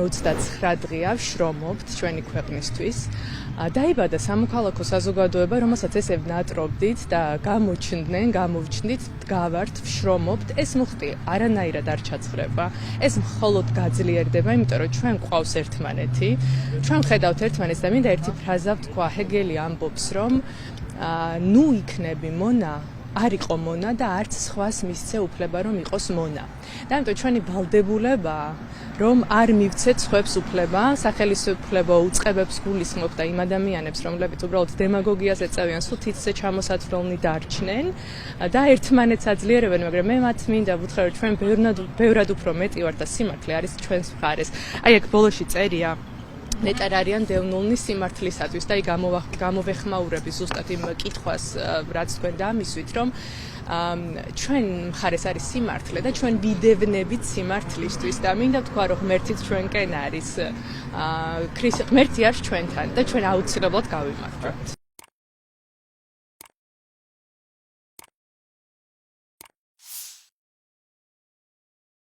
29 დღეა ვშრომობთ ჩვენი ქვეყნისთვის. დაიბადა სამოქალაქო საზოგადოება, რომელსაც ესე ვნატრობდით და გამოვჩნდით, დგავართ, ვშრომობთ. ეს მუხტი არანაირად არ ჩაცხრება. ეს მხოლოდ გაძლიერდება, იმიტომ რომ ჩვენ გვყავს ერთმანეთი. ჩვენ ხედავთ ერთმანეთს და მინდა ერთი ფრაზა ვთქვა. ჰეგელი ამბობს, რომ ნუ იქნები მონა არ იყო მონა და არც სხვას მისცე უფლება რომ იყოს მონა. და ამიტომ ჩვენი ვალდებულება რომ არ მივცეთ სხვებს უფლება, სახელმწიფო უწყებებს გულისხმობ და იმ ადამიანებს, რომლებიც უბრალოდ დემაგოგიას ეწევიან, სულ თითზე ჩამოსათვლელნი დარჩნენ და ერთმანეთს აძლიერებენ, მაგრამ მე მათ მინდა ვუთხრა, რომ ჩვენ ბევრად უფრო მეტი ვართ და სიმართლე არის ჩვენს მხარეს. აი აქ ბოლოში წერია ნეტარ არიან დევნულნი სიმართლისათვის და გამოვეხმაურები ზუსტად იმ კითხვას, რაც თქვენ დამისვით, რომ ჩვენ მხარეს არის სიმართლე და ჩვენ ვიდევნებით სიმართლისთვის და მინდა ვთქვა, რომ ღმერთიც ჩვენკენ არის. ღმერთი არის ჩვენთან და ჩვენ აუცილებლად გავიმარჯვებთ.